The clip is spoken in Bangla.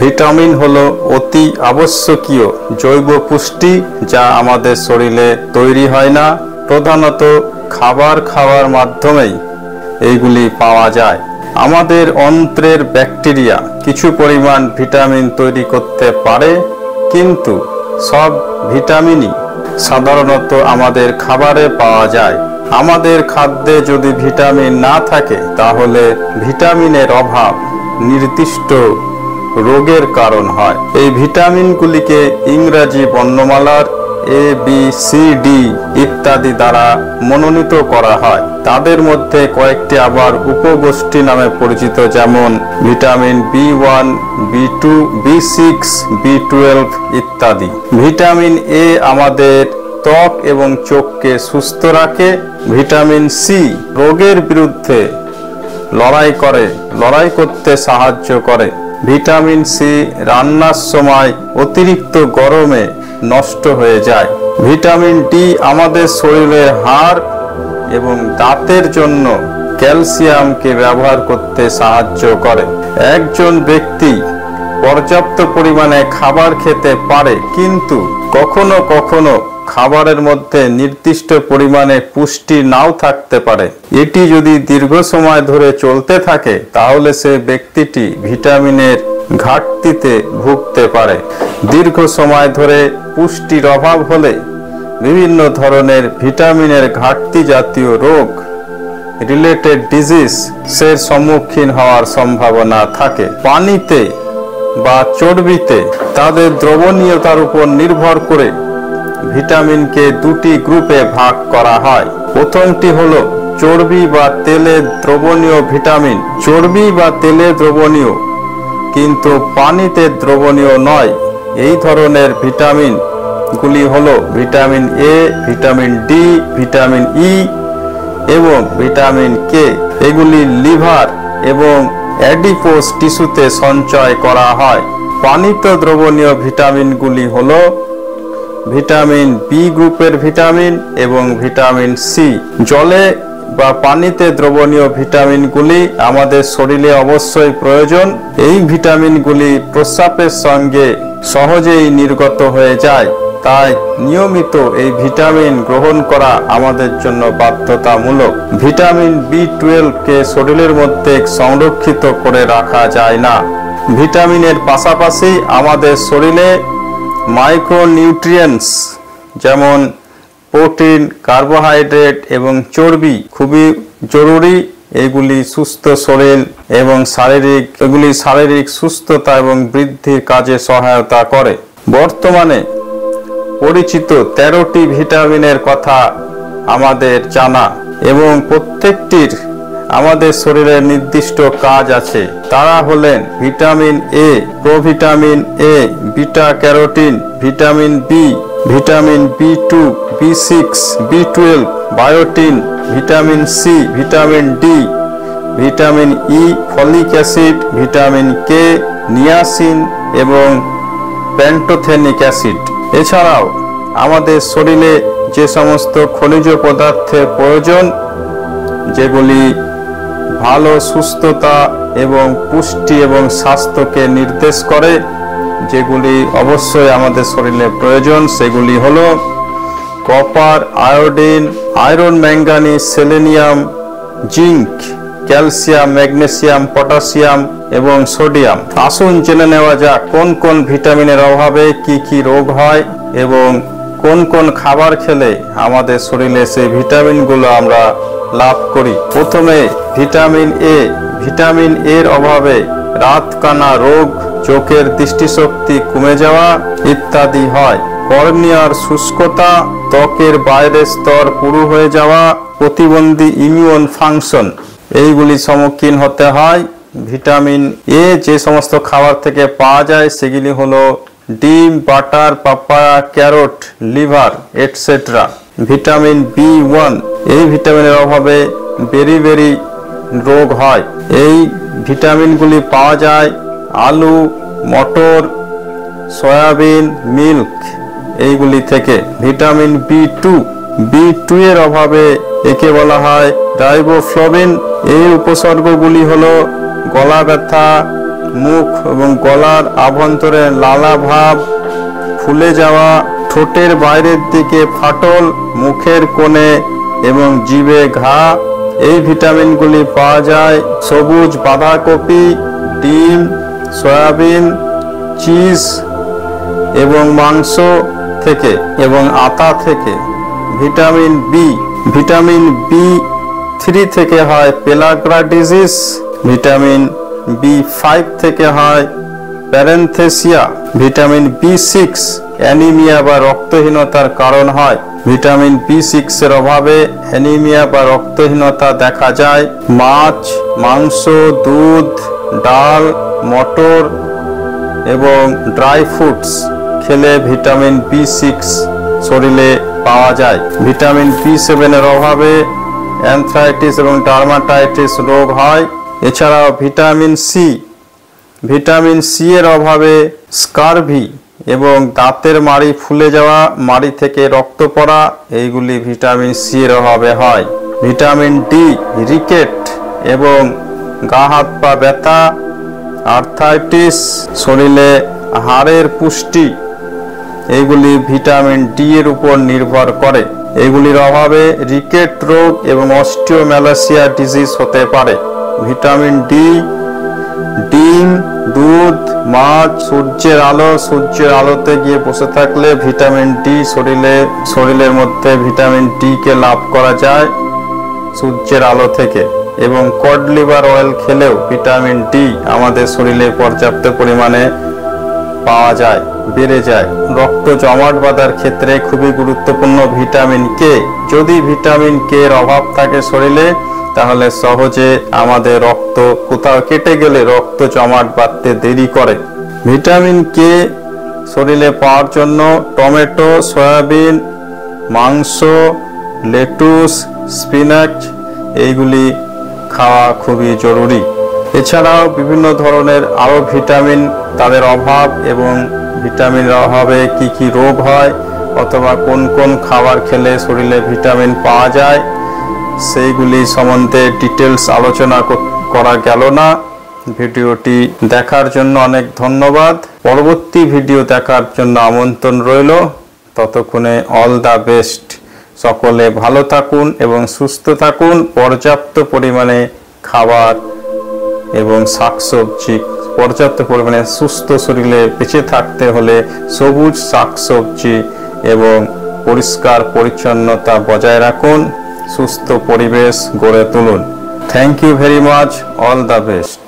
ভিটামিন হলো অতি আবশ্যকীয় জৈব পুষ্টি, যা আমাদের শরীরে তৈরি হয় না, প্রধানত খাবার খাওয়ার মাধ্যমেই এইগুলি পাওয়া যায়। আমাদের অন্ত্রের ব্যাকটেরিয়া কিছু পরিমাণ ভিটামিন তৈরি করতে পারে, কিন্তু সব ভিটামিনই সাধারণত আমাদের খাবারে পাওয়া যায়। আমাদের খাদ্যে যদি ভিটামিন না থাকে, তাহলে ভিটামিনের অভাব নির্দিষ্ট রোগের কারণ হয়। এই ভিটামিনগুলিকে ইংরেজি বর্ণমালার এ বি সি ডি ইত্যাদি দ্বারা মনোনীত করা হয়। তাদের মধ্যে কয়েকটি আবার উপগোষ্ঠী নামে পরিচিত, যেমন ভিটামিন বি1, বি2, বি6, বি12 ইত্যাদি। ভিটামিন এ আমাদের ত্বক এবং চোখকে সুস্থ রাখে। ভিটামিন সি রোগের বিরুদ্ধে লড়াই করতে সাহায্য করে। ভিটামিন সি রান্নার সময় অতিরিক্ত গরমে নষ্ট হয়ে যায়। ভিটামিন ডি আমাদের শরীরের হাড় এবং দাঁতের জন্য ক্যালসিয়ামকে ব্যবহার করতে সাহায্য করে। একজন ব্যক্তি পর্যাপ্ত পরিমাণে খাবার খেতে পারে, কিন্তু কখনো কখনো খাবারের মধ্যে নির্দিষ্ট পরিমাণে পুষ্টি নাও থাকতে পারে। এটি যদি দীর্ঘ সময় ধরে চলতে থাকে, তাহলে সে ব্যক্তিটি ভিটামিনের ঘাটতিতে ভুগতে পারে। দীর্ঘ সময় ধরে পুষ্টির অভাব হলে বিভিন্ন ধরনের ভিটামিনের ঘাটতি জাতীয় রোগ রিলেটেড ডিজিজ এর সম্মুখীন হওয়ার সম্ভাবনা থাকে। পানিতে বা চর্বিতে তাদের দ্রবণীয়তার উপর নির্ভর করে ভিটামিনকে দুটি গ্রুপে ভাগ করা হয়। প্রথমটি হলো চর্বি বা তেলে দ্রবণীয় ভিটামিন। চর্বি বা তেলে দ্রবণীয় কিন্তু পানিতে দ্রবণীয় নয়, এই ধরনের ভিটামিন গুলি হলো vitamin A, vitamin D, vitamin E এবং ভিটামিন কে। এগুলি লিভার এবং অ্যাডিপোজ টিস্যুতে সঞ্চয় করা হয়। পানিতে দ্রবণীয় ভিটামিনগুলি হলো ভিটামিন বি গ্রুপের ভিটামিন এবং ভিটামিন সি। জলে বা পানিতে দ্রবণীয় ভিটামিনগুলি আমাদের শরীরে অবশ্যই প্রয়োজন। এই ভিটামিনগুলি প্রস্রাবের সঙ্গে সহজেই নির্গত হয়ে যায়, তাই নিয়মিত এই ভিটামিন গ্রহণ করা আমাদের জন্য বাধ্যতামূলক। ভিটামিন বি12 কে শরীরের মধ্যে সংরক্ষিত করে রাখা যায় না। ভিটামিনের পাশাপাশি আমাদের শরীরে মাইক্রোনিউট্রিয়েন্টস যেমন প্রোটিন, কার্বোহাইড্রেট এবং চর্বি খুবই জরুরি। এগুলি সুস্থ শরীর এবং শারীরিক সুস্থতা এবং বৃদ্ধির কাজে সহায়তা করে। বর্তমানে পরিচিত 13টি ভিটামিনের কথা আমাদের জানা এবং প্রত্যেকটির আমাদের শরীরের নির্দিষ্ট কাজ আছে। তারা হলেন vitamin A, provitamin A, beta carotene, vitamin B, vitamin B2, বি6, বি12, বায়োটিন, vitamin C, vitamin D, vitamin E, folic acid, vitamin K, niacin এবং প্যান্টোথেনিক অ্যাসিড। এছাড়াও আমাদের শরীরে যে সমস্ত খনিজ পদার্থের প্রয়োজন, যেগুলি ভালো সুস্থতা এবং পুষ্টি এবং স্বাস্থ্যকে নির্দেশ করে, যেগুলি অবশ্যই আমাদের শরীরে প্রয়োজন, সেগুলি হলো copper, iodine, iron, manganese, selenium, zinc, calcium, magnesium, potassium এবং সোডিয়াম। আসুন জেনে নেওয়া যাক কোন কোন ভিটামিনের অভাবে কি কি রোগ হয় এবং কোন কোন খাবার খেলে আমাদের শরীরে সেই ভিটামিনগুলো আমরা লাভ করি। প্রথমে ভিটামিন এ। ভিটামিন এর অভাবে রাতকানা রোগ, চোখের দৃষ্টিশক্তি কমে যাওয়া ইত্যাদি হয়। কর্নিয়ার শুষ্কতা, ত্বকের বাইরের স্তর পুরু হয়ে যাওয়া, প্রতিবন্ধী ইমিউন ফাংশন, এইগুলি সম্মুখীন হতে হয়। ভিটামিন এ যে সমস্ত খাবার থেকে পাওয়া যায় সেগুলি হলো ডিম, butter, papaya, carrot, liver etcetera. Vitamin B one, এই ভিটামিনের অভাবে বেরি রোগ হয়। এই ভিটামিনগুলি পাওয়া যায় আলু, মটর, সয়াবিন, মিল্ক এইগুলি থেকে। ভিটামিন বি2 এর অভাবে একে বলা হয় রাইবোফ্লাভিন। এই উপসর্গগুলি হলো গলা ব্যথা, মুখ এবং গলার আভ্যন্তরে লালা ভাব, ফুলে যাওয়া, ঠোঁটের বাইরের দিকে ফাটল, মুখের কোণে এবং জিভে ঘা। এই ভিটামিনগুলি পাওয়া যায় সবুজ বাঁধাকপি, ডিম, সয়াবিন, চিজ এবং মাংস থেকে এবং আতা থেকে। ভিটামিন বি, ভিটামিন B3 থেকে হয় পেলাগ্রা ডিজিজ। ভিটামিন B5 থেকে হয় প্যারেনথেসিয়া। ভিটামিন B6 অ্যানিমিয়া বা রক্তহীনতার কারণ হয়। ভিটামিন B6 এর অভাবে অ্যানিমিয়া বা রক্তহীনতা দেখা যায়। মাছ, মাংস, দুধ, ডাল, মটর এবং ড্রাই ফ্রুটস খেলে ভিটামিন B6 শরীরে পাওয়া যায়। ভিটামিন B7 এর অভাবে অ্যানথ্রাইটিস এবং ডার্মাটাইটিস রোগ হয়। এছাড়াও ভিটামিন সি, ভিটামিন সি এর অভাবে স্কারভি এবং দাঁতের মাড়ি ফুলে যাওয়া, মাড়ি থেকে রক্ত পড়া, এইগুলি ভিটামিন সি এর অভাবে হয়। ভিটামিন ডি, রিকেট এবং গা হাত পা ব্যথা, আর্থ্রাইটিস, শরীরে হাড়ের পুষ্টি, এইগুলি ভিটামিন ডি এর উপর নির্ভর করে। এগুলির অভাবে রিকেট রোগ এবং অস্টিওম্যালাসিয়া ডিজিজ হতে পারে। ভিটামিন ডি, ডিম, দুধ, মাছ, সূর্যের আলোতে গিয়ে বসে থাকলে ভিটামিন ডি শরীরের মধ্যে ভিটামিন ডি কে লাভ করা যায় সূর্যের আলো থেকে। এবং কড লিভার অয়েল খেলেও ভিটামিন ডি আমাদের শরীরে পর্যাপ্ত পরিমাণে পাওয়া যায়, বেড়ে যায়। রক্ত জমাট বাঁধার ক্ষেত্রে খুবই গুরুত্বপূর্ণ ভিটামিন কে। যদি ভিটামিন কে এর অভাব থাকে শরীরে, তাহলে সহজে আমাদের রক্ত কোথাও কেটে গেলে রক্ত জমাট বাঁধতে দেরি করে। ভিটামিন কে শরীরে পাওয়ার জন্য টমেটো, সয়াবিন, মাংস, লেটুস, স্পিনাচ এইগুলি খাওয়া খুবই জরুরি। এছাড়াও বিভিন্ন ধরনের আরো ভিটামিন তাদের অভাব এবং ভিটামিনের অভাবে কি কি রোগ হয় অথবা কোন কোন খাবার খেলে শরীরে ভিটামিন পাওয়া যায় সেইগুলি সম্বন্ধে ডিটেলস আলোচনা করা গেল না। ভিডিওটি দেখার জন্য অনেক ধন্যবাদ। পরবর্তী ভিডিও দেখার জন্য আমন্ত্রণ রইল। ততক্ষণে অল দ্য বেস্ট। সকলে ভালো থাকুন এবং সুস্থ থাকুন। পর্যাপ্ত পরিমাণে খাবার এবং শাকসবজি, পর্যাপ্ত পরিমাণে সুস্থ শরীরে বেঁচে থাকতে হলে সবুজ শাকসবজি এবং পরিষ্কার পরিচ্ছন্নতা বজায় রাখুন। সুস্থ পরিবেশ গড়ে তুলুন। Thank you very much. All the best.